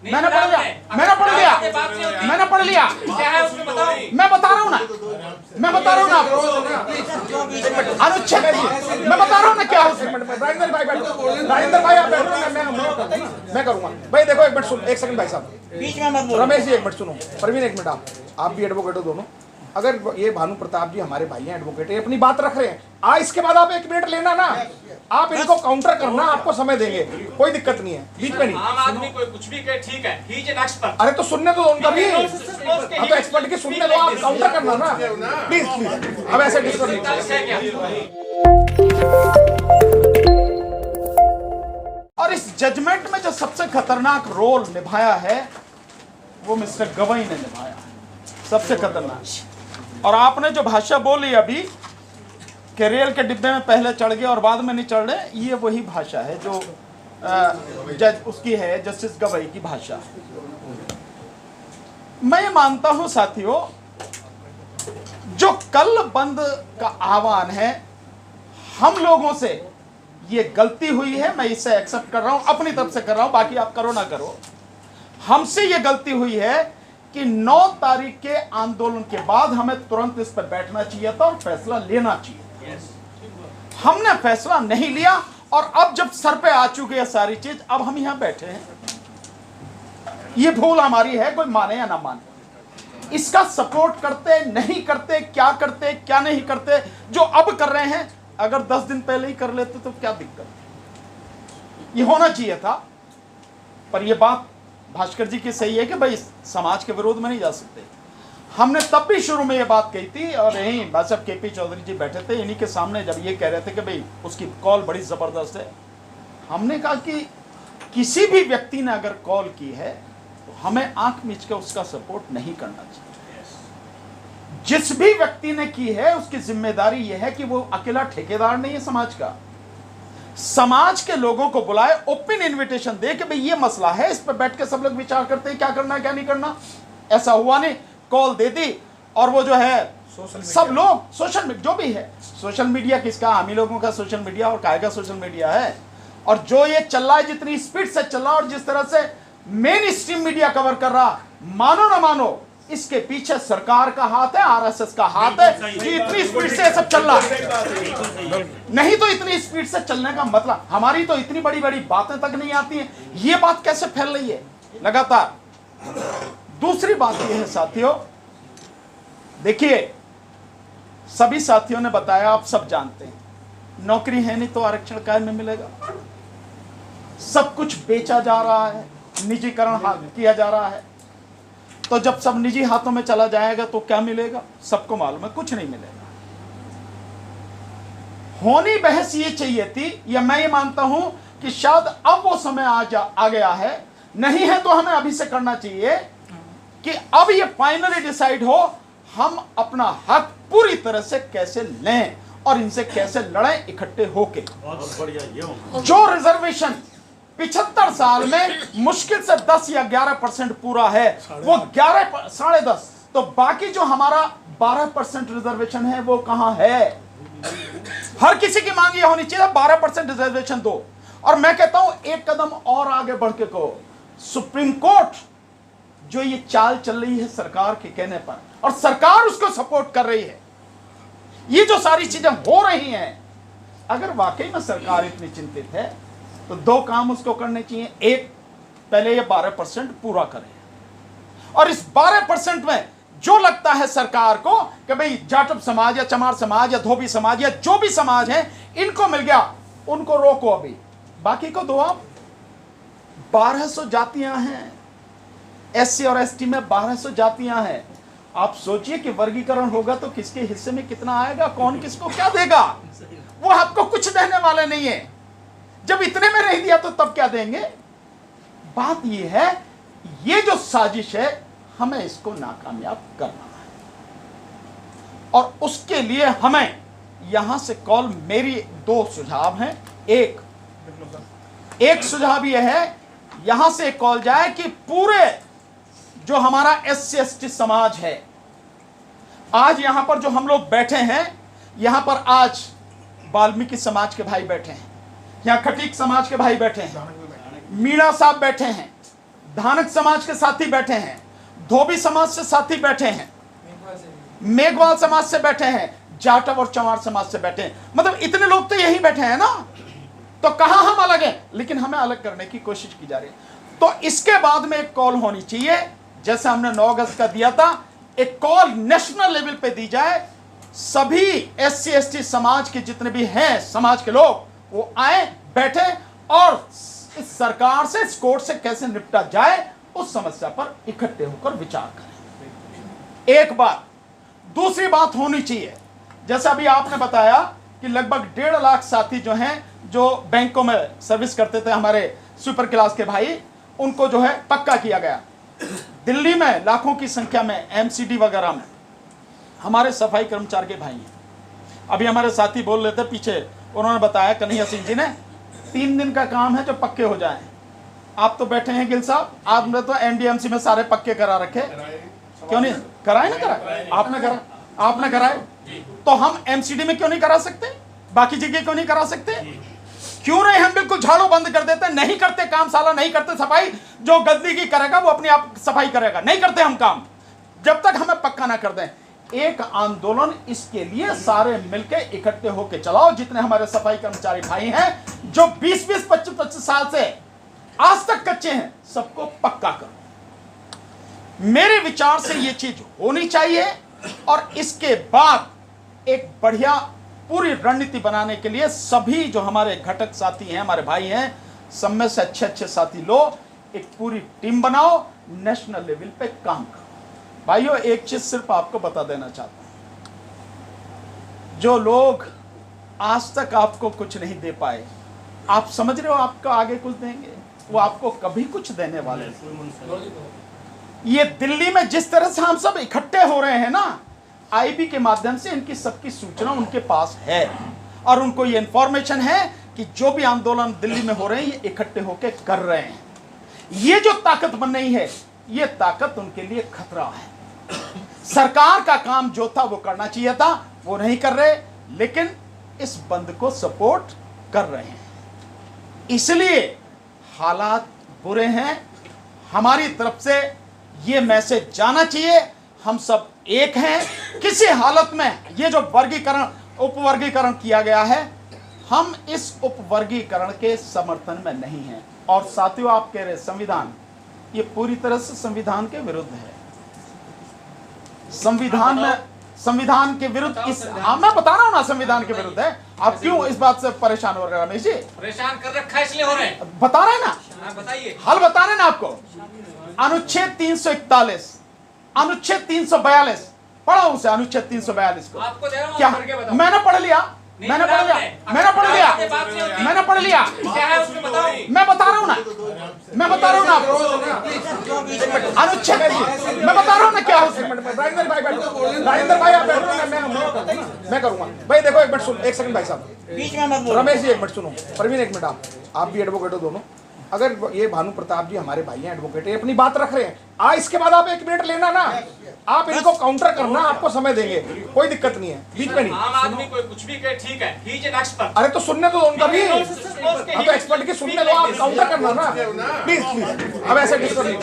मैंने पढ़ लिया, मैंने पढ़ लिया, मैंने पढ़ लिया। क्या है उसमें बताओ। मैं बता रहा हूँ ना, मैं बता रहा हूँ ना आपको। अनुच्छेद, मैं बता रहा हूँ ना क्या है उसमें। राजेंद्र भाई बैठो, राजेंद्र भाई आप बैठो, मैं करूँगा भाई। देखो एक मिनट सुनो, एक सेकंड भाई साहब, बीच में मत बोलो। रमेश जी एक मिनट सुनो, प्रवीण एक मिनट, आप भी एडवोकेट हो दोनों। अगर ये भानु प्रताप जी हमारे भाई हैं, एडवोकेट है, अपनी बात रख रहे हैं, इसके बाद आप 1 मिनट लेना ना, आप इनको काउंटर करना, आपको समय देंगे, कोई दिक्कत नहीं है, बीच में नहीं। आम आदमी कोई कुछ भी कहे ठीक है, ही इज एन एक्सपर्ट। अरे तो सुनने दो उनका भी, अब तो एक्सपर्ट की सुनने दो, आप काउंटर करना ना, प्लीज प्लीज। अब ऐसे डिस्कस नहीं। और इस जजमेंट में जो सबसे खतरनाक रोल निभाया है वो मिस्टर गवई ने निभाया है, सबसे खतरनाक। और आपने जो भाषा बोली अभी कि रेल के डिब्बे में पहले चढ़ गए और बाद में नहीं चढ़ रहे, ये वही भाषा है जो जज उसकी है, जस्टिस गवई की भाषा। मैं मानता हूं साथियों, जो कल बंद का आह्वान है, हम लोगों से ये गलती हुई है, मैं इसे एक्सेप्ट कर रहा हूं, अपनी तरफ से कर रहा हूं, बाकी आप करो ना करो। हमसे ये गलती हुई है कि 9 तारीख के आंदोलन के बाद हमें तुरंत इस पर बैठना चाहिए था और फैसला लेना चाहिए। हमने फैसला नहीं लिया, और अब जब सर पे आ चुकी है सारी चीज, अब हम यहां बैठे हैं। ये भूल हमारी है, कोई माने या ना माने। इसका सपोर्ट करते नहीं करते, क्या करते क्या नहीं करते, जो अब कर रहे हैं, अगर 10 दिन पहले ही कर लेते तो क्या दिक्कत। ये होना चाहिए था। पर यह बात भास्कर जी की सही है कि भाई समाज के विरोध में नहीं जा सकते। हमने तब भी शुरू में ये बात कही थी, और यहीं भाई साहब केपी चौधरी जी बैठे थे, इन्हीं के सामने जब ये कह रहे थे कि भाई उसकी कॉल बड़ी ज़बरदस्त है, हमने कहा कि किसी भी व्यक्ति ने अगर कॉल की है तो हमें आंख मीच के उसका सपोर्ट नहीं करना चाहिए। जिस भी व्यक्ति ने की है उसकी जिम्मेदारी यह है कि वो अकेला ठेकेदार नहीं है समाज का, समाज के लोगों को बुलाए, ओपन इनविटेशन दे कि भाई ये मसला है, इस पर बैठ के सब लोग विचार करते हैं क्या करना है क्या नहीं करना। ऐसा हुआ नहीं, कॉल दे दी और वो जो है सब लोग सोशल जो भी है, सोशल मीडिया किसका, हम ही लोगों का सोशल मीडिया, और काहे का सोशल मीडिया है। और जो ये चल रहा है, जितनी स्पीड से चल रहा है और जिस तरह से मेन स्ट्रीम मीडिया कवर कर रहा, मानो ना मानो इसके पीछे सरकार का हाथ है, आरएसएस का हाथ है कि इतनी स्पीड से सब चल रहा है। नहीं तो इतनी स्पीड से चलने का मतलब, हमारी तो इतनी बड़ी बड़ी बातें तक नहीं आती हैं, ये बात कैसे फैल रही है लगातार। दूसरी बात यह है साथियों, देखिए सभी साथियों ने बताया, आप सब जानते हैं, नौकरी है नहीं तो आरक्षण कायम में मिलेगा। सब कुछ बेचा जा रहा है, निजीकरण किया जा रहा है, तो जब सब निजी हाथों में चला जाएगा तो क्या मिलेगा, सबको मालूम है, कुछ नहीं मिलेगा। होनी बहस ये चाहिए थी, या मैं ये मानता हूं कि शायद अब वो समय आ गया है, नहीं है तो हमें अभी से करना चाहिए कि अब ये फाइनली डिसाइड हो हम अपना हक पूरी तरह से कैसे लें और इनसे कैसे लड़ें इकट्ठे होके। जो रिजर्वेशन 75 साल में मुश्किल से 10 या 11% पूरा है, वो 11 साढ़े 10, तो बाकी जो हमारा 12% रिजर्वेशन है वो कहां है। हर किसी की मांग ये होनी चाहिए 12% रिजर्वेशन दो। और मैं कहता हूं एक कदम और आगे बढ़ के कहो, सुप्रीम कोर्ट जो ये चाल चल रही है सरकार के कहने पर, और सरकार उसको सपोर्ट कर रही है, ये जो सारी चीजें हो रही हैं, अगर वाकई में सरकार इतनी चिंतित है तो 2 काम उसको करने चाहिए। एक, पहले ये 12% पूरा करे, और इस 12% में जो लगता है सरकार को कि भाई जाटव समाज या चमार समाज या धोबी समाज या जो भी समाज है इनको मिल गया, उनको रोको, अभी बाकी को दो। आप 1200 जातियां हैं, एससी और एसटी में 1200 जातियां हैं। आप सोचिए कि वर्गीकरण होगा तो किसके हिस्से में कितना आएगा, कौन किसको क्या देगा। वो आपको कुछ देने वाले नहीं है। जब इतने में नहीं दिया तो तब क्या देंगे। बात ये है, ये जो साजिश है हमें इसको नाकामयाब करना है, और उसके लिए हमें यहां से कॉल, मेरी 2 सुझाव हैं। एक सुझाव यह है, यहां से कॉल जाए कि पूरे जो हमारा एससी एसटी समाज है, आज यहां पर जो हम लोग बैठे हैं, यहां पर आज वाल्मीकि समाज के भाई बैठे हैं, यहां खटीक समाज के भाई बैठे हैं, मीणा साहब बैठे हैं, धानक समाज के साथी बैठे हैं, धोबी समाज से साथी बैठे हैं, मेघवाल समाज से बैठे हैं, जाटव और चमार समाज से बैठे हैं। मतलब इतने लोग तो यही बैठे हैं ना, तो कहां हम अलग हैं, लेकिन हमें अलग करने की कोशिश की जा रही है। तो इसके बाद में एक कॉल होनी चाहिए, जैसे हमने 9 अगस्त का दिया था, एक कॉल नेशनल लेवल पे दी जाए, सभी SC ST समाज के जितने भी हैं समाज के लोग वो आए, बैठे और इस सरकार से, इस कोर्ट से कैसे निपटा जाए उस समस्या पर इकट्ठे होकर विचार करें। एक बात। दूसरी बात होनी चाहिए, जैसे अभी आपने बताया कि लगभग 1.5 लाख साथी जो हैं, जो बैंकों में सर्विस करते थे, हमारे सुपर क्लास के भाई, उनको जो है पक्का किया गया। दिल्ली में लाखों की संख्या में MCD वगैरह में हमारे सफाई कर्मचारी के भाई हैं। अभी हमारे साथी बोल रहे थे पीछे, उन्होंने बताया कन्हैया सिंह जी ने 3 दिन का काम है जो पक्के हो जाएं। आप तो बैठे हैं गिल साहब, आपने तो NDMC में सारे पक्के करा रखे, क्यों नहीं कराए? ना कराए, आपने कराए, तो हम MCD में क्यों नहीं करा सकते? बाकी जगह क्यों नहीं करा सकते? क्यों नहीं हम बिल्कुल झाड़ू बंद कर देते? नहीं करते काम, साला नहीं करते सफाई, जो गंदगी की करेगा वो अपने आप सफाई करेगा। नहीं करते हम काम, जब तक हमें पक्का ना कर दें। एक आंदोलन इसके लिए सारे मिलके इकट्ठे होके चलाओ, जितने हमारे सफाई कर्मचारी भाई हैं, जो 20-20, 25-25 साल से आज तक कच्चे हैं, सबको पक्का करो। मेरे विचार से ये चीज होनी चाहिए, और इसके बाद एक बढ़िया पूरी रणनीति बनाने के लिए सभी जो हमारे घटक साथी हैं, हमारे भाई हैं, सब में से अच्छे साथी लो, एक पूरी टीम बनाओ, नेशनल लेवल पे काम करो। भाइयों, एक चीज सिर्फ आपको बता देना चाहता हूं, जो लोग आज तक आपको कुछ नहीं दे पाए, आप समझ रहे हो आपको आगे कुछ देंगे, वो आपको कभी कुछ देने वाले नहीं। ये दिल्ली में जिस तरह से हम सब इकट्ठे हो रहे हैं ना, IB के माध्यम से इनकी सबकी सूचना उनके पास है, और उनको ये इंफॉर्मेशन है कि जो भी आंदोलन दिल्ली में हो रहे हैं, ये इकट्ठे होकर कर रहे हैं। ये जो ताकत बन रही है, ये ताकत उनके लिए खतरा है। सरकार का काम जो था वो करना चाहिए था, वो नहीं कर रहे, लेकिन इस बंद को सपोर्ट कर रहे हैं। इसलिए हालात बुरे हैं। हमारी तरफ से ये मैसेज जाना चाहिए, हम सब एक हैं। किसी हालत में ये जो वर्गीकरण, उपवर्गीकरण किया गया है, हम इस उपवर्गीकरण के समर्थन में नहीं हैं। और साथियों, आप कह रहे संविधान, ये पूरी तरह से संविधान के विरुद्ध है। संविधान में, संविधान के विरुद्ध इस, मैं बता रहा हूं ना, संविधान के विरुद्ध है। आप क्यों इस बात से परेशान हो रहे हैं रमेश जी? परेशान कर रखा है इसलिए हो रहे हैं, बता रहे हैं ना, बताइए। हल बता रहे हैं ना आपको। अनुच्छेद 341, अनुच्छेद 342 पढ़ा उसे, अनुच्छेद 342 को। आपको दे रहा हूं, क्या करके बताओ। मैंने पढ़ लिया, मैंने पढ़ लिया, मैंने पढ़ लिया, मैंने पढ़ लिया। क्या है उसमें बताओ। मैं बता रहा हूं ना, मैं बता रहा हूं ना आपको अनुच्छेद, मैं बता रहा हूं ना क्या है उसमें। राजेंद्र भाई बैठो, राजेंद्र भाई आप बैठो, मैं करूंगा। भाई देखो, एक मिनट सुन, एक सेकंड भाई साहब, बीच में मत बोलो। रमेश जी एक मिनट सुनो, प्रवीण एक मिनट, आप भी एडवोकेट हो दोनों। अगर ये भानु प्रताप जी हमारे भाई हैं, एडवोकेट है, अपनी बात रख रहे हैं, इसके बाद आप 1 मिनट लेना ना, आप इनको काउंटर करना, आपको समय देंगे, कोई दिक्कत नहीं है, बीच में नहीं। आम आदमी कोई कुछ भी कहे ठीक है, ही इज एन एक्सपर्ट। अरे तो सुनने दो उनका भी, अब एक्सपर्ट की सुनने दो, आप काउंटर करना ना, प्लीज प्लीज। अब ऐसे डिस्कस नहीं,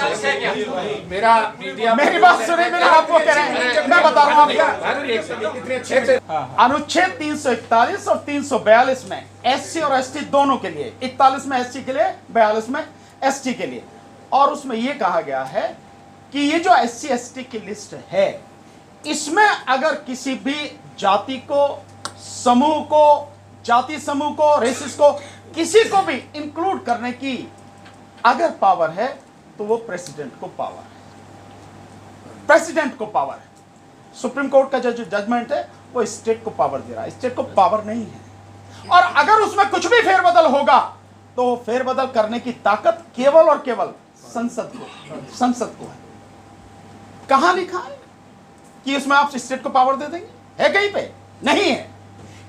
मेरा मीडिया, मेरी बात सुनिए, मेरा आपको कह रहे हैं, मैं बता रहा हूँ अनुच्छेद 341 और 342 में SC और ST दोनों के लिए, 41 में SC के लिए, 42 में ST के लिए, और उसमें यह कहा गया है कि ये जो SC ST की लिस्ट है, इसमें अगर किसी भी जाति को, समूह को, जाति समूह को, रेसिस को, किसी को भी इंक्लूड करने की अगर पावर है, तो वो प्रेसिडेंट को पावर है, प्रेसिडेंट को पावर है। सुप्रीम कोर्ट का जो जजमेंट है वो स्टेट को पावर दे रहा है, स्टेट को पावर नहीं है। और अगर उसमें कुछ भी फेरबदल होगा, तो फेरबदल करने की ताकत केवल और केवल संसद को है। कहां लिखा है कि उसमें आप स्टेट को पावर दे देंगे? है कहीं पे? नहीं है।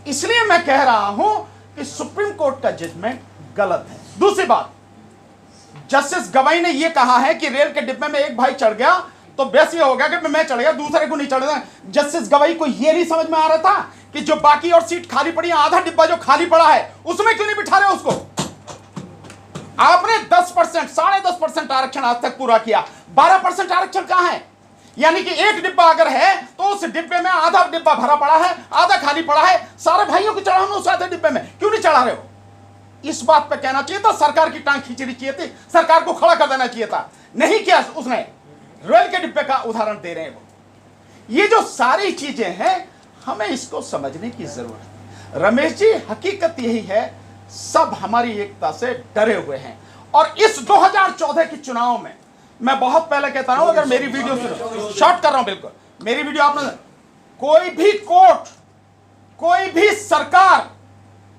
इसलिए मैं कह रहा हूं कि सुप्रीम कोर्ट का जजमेंट गलत है। दूसरी बात, जस्टिस गवाई ने यह कहा है कि रेल के डिब्बे में एक भाई चढ़ गया तो बस ये हो गया कि मैं चढ़ गया, दूसरे को नहीं चढ़ना। जस्टिस गवाई को यह नहीं समझ में आ रहा था कि जो बाकी और सीट खाली पड़ी है, आधा डिब्बा जो खाली पड़ा है, उसमें क्यों नहीं बिठा रहे उसको? आपने 10%, 10.5% आरक्षण आज तक पूरा किया। 12% आरक्षण कहां है? यानी कि एक डिब्बा अगर है तो उस डिब्बे में आधा डिब्बा भरा पड़ा है, आधा खाली पड़ा है। सारे भाइयों को चढ़ाओ उस आधे डिब्बे में, क्यों नहीं चढ़ा रहे हो? इस बात पे कहना चाहिए था, सरकार की टांग खींचनी चाहिए थी, सरकार को खड़ा कर देना चाहिए था। नहीं किया उसने। रेल के डिब्बे का उदाहरण दे रहे हैं वो। ये जो सारी चीजें हैं, हमें इसको समझने की जरूरत है। रमेश जी, हकीकत यही है, सब हमारी एकता से डरे हुए हैं। और इस 2014 के चुनाव में मैं बहुत पहले कहता हूं, अगर मेरी वीडियो शॉर्ट कर रहा हूं, बिल्कुल मेरी वीडियो आपने, कोई भी कोर्ट, कोई भी सरकार,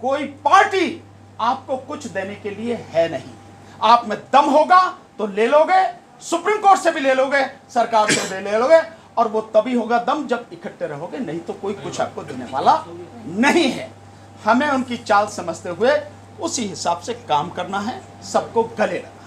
कोई पार्टी आपको कुछ देने के लिए है नहीं। आप में दम होगा तो ले लोगे, सुप्रीम कोर्ट से भी ले लोगे, सरकार से भी ले लोगे, और वो तभी होगा दम जब इकट्ठे रहोगे, नहीं तो कोई कुछ आपको देने वाला नहीं है। हमें उनकी चाल समझते हुए उसी हिसाब से काम करना है, सबको गले लगाना।